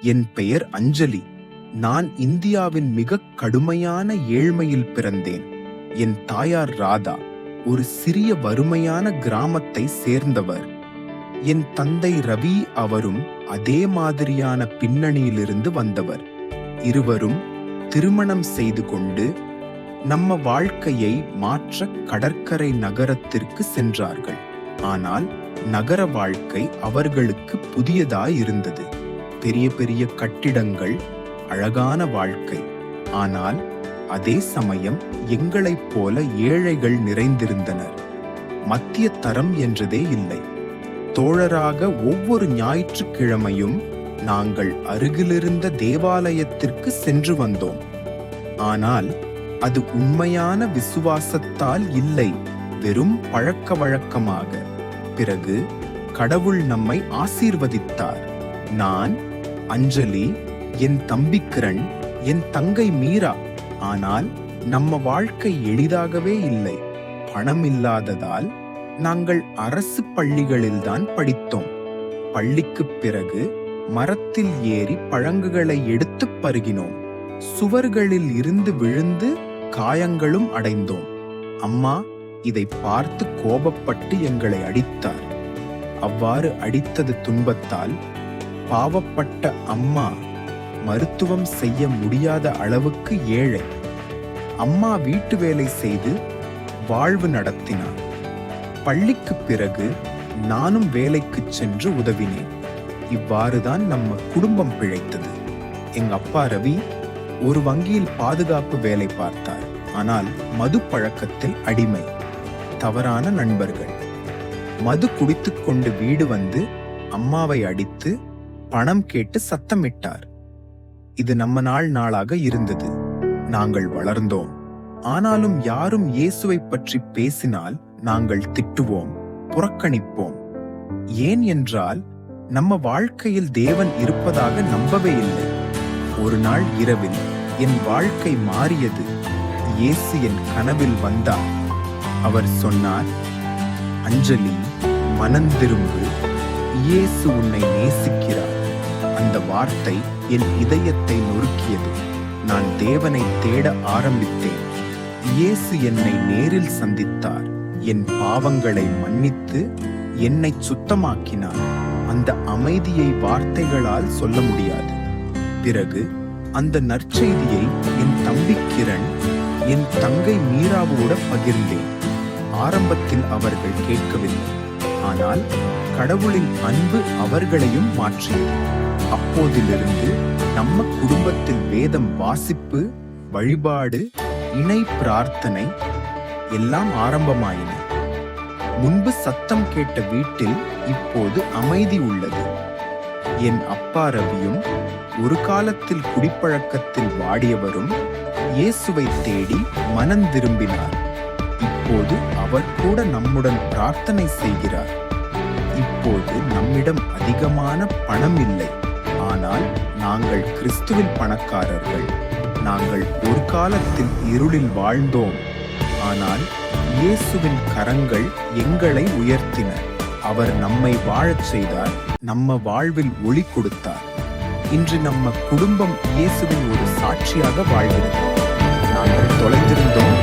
என் பெயர் அஞ்சலி. நான் இந்தியாவின் மிக கடுமையான ஏழ்மையில் பிறந்தேன். என் தாயார் ராதா ஒரு சிறிய வறுமையான கிராமத்தை சேர்ந்தவர். என் தந்தை ரவி அவரும் அதே மாதிரியான பின்னணியிலிருந்து வந்தவர். இருவரும் திருமணம் செய்து கொண்டு நம்ம வாழ்க்கையை மாற்ற கடற்கரை நகரத்திற்கு சென்றார்கள். ஆனால் நகர வாழ்க்கை அவர்களுக்கு புதியதாயிருந்தது. பெரிய பெரிய கட்டிடங்கள், அழகான வாழ்க்கை. ஆனால் அதே சமயம் எங்களைப் போல ஏழைகள் நிறைந்திருந்தனர். மத்திய தரம் என்றதே இல்லை. தோழராக ஒவ்வொரு ஞாயிற்றுக்கிழமையும் நாங்கள் அருகிலிருந்த தேவாலயத்திற்கு சென்று வந்தோம். ஆனால் அது உண்மையான விசுவாசத்தால் இல்லை, வெறும் பழக்க வழக்கமாக. பிறகு கடவுள் நம்மை ஆசீர்வதித்தார். நான், அஞ்சலி, என் தம்பி கிரண், என் தங்கை மீரா. ஆனால் நம்ம வாழ்க்கை எளிதாகவே இல்லை. பணம் இல்லாததால் நாங்கள் அரசு பள்ளிகளில்தான் படித்தோம். பள்ளிக்குப் பிறகு மரத்தில் ஏறி பழங்குகளை எடுத்து பருகினோம். சுவர்களில் இருந்து விழுந்து காயங்களும் அடைந்தோம். அம்மா இதை பார்த்து கோபப்பட்டு எங்களை அடித்தார். அவ்வாறு அடித்தது துன்பத்தால் பாவப்பட்ட அம்மா மருத்துவம் செய்ய முடியாத அளவுக்கு ஏழை. அம்மா வீட்டு வேலை செய்து வாழ்வு நடத்தினார். பள்ளிக்கு பிறகு நானும் வேலைக்கு சென்று உதவினேன். இவ்வாறுதான் நம்ம குடும்பம் பிழைத்தது. எங்க அப்பா ரவி ஒரு வங்கியில் பாதுகாப்பு வேலை பார்த்தார். ஆனால் மது பழக்கத்தில் அடிமை. தவறான நண்பர்கள். மது குடித்துக் கொண்டு வீடு வந்து அம்மாவை அடித்து பணம் கேட்டு சத்தமிட்டார். இது நம்ம நாளாக இருந்தது. நாங்கள் வளர்ந்தோம். ஆனாலும் யாரும் இயேசுவை பற்றி பேசினால் நாங்கள் திட்டுவோம், புறக்கணிப்போம். ஏன் என்றால் நம்ம வாழ்க்கையில் தேவன் இருப்பதாக நம்பவே இல்லை. ஒரு நாள் இரவில் என் வாழ்க்கை மாறியது. இயேசு என் கனவில் வந்தார். அவர் சொன்னார், அஞ்சலி, மனந்திரும்பு, இயேசு உன்னை நேசிக்கிறார். அந்த வார்த்தை என் இதயத்தை நொறுக்கியது. நான் தேவனை தேட ஆரம்பித்தேன். இயேசு என்னை நேரில் சந்தித்தார். என் பாவங்களை மன்னித்து என்னை சுத்தமாக்கினார். அந்த அமைதியை வார்த்தைகளால் சொல்ல முடியாது. பிறகு அந்த நற்செய்தியை என் தம்பி கிரண், என் தங்கை மீராவோடு பகிர்ந்தேன். ஆரம்பத்தில் அவர்கள் கேட்கவில்லை. ஆனால் கடவுளின் அன்பு அவர்களையும் மாற்றியது. அப்போதிலிருந்து நம்ம குடும்பத்தில் வேதம் வாசிப்பு, வழிபாடு, இணை பிரார்த்தனை எல்லாம் ஆரம்பமாயின. முன்பு சத்தம் கேட்ட வீட்டில் இப்போது அமைதி உள்ளது. என் அப்பா ரவியும் ஒரு காலத்தில் குடிப்பழக்கத்தில் வாடியவரும் இயேசுவை தேடி மனந்திரும்பினார். இப்போது அவர் கூட நம்முடன் பிரார்த்தனை செய்கிறார். இப்போது நம்மிடம் அதிகமான பணம் இல்லை. ஆனால் நாங்கள் கிறிஸ்துவில் பணக்காரர்கள். நாங்கள் ஒரு காலத்தில் இருளில் வாழ்ந்தோம். ஆனால் இயேசுவின் கரங்கள் எங்களை உயர்த்தின. அவர் நம்மை வாழச் செய்தார். நம்ம வாழ்வில் ஒளி கொடுத்தார். இன்று நம்ம குடும்பம் இயேசுவின் ஒரு சாட்சியாக வாழ்கிறது. நாங்கள் தொலைந்திருந்தோம்.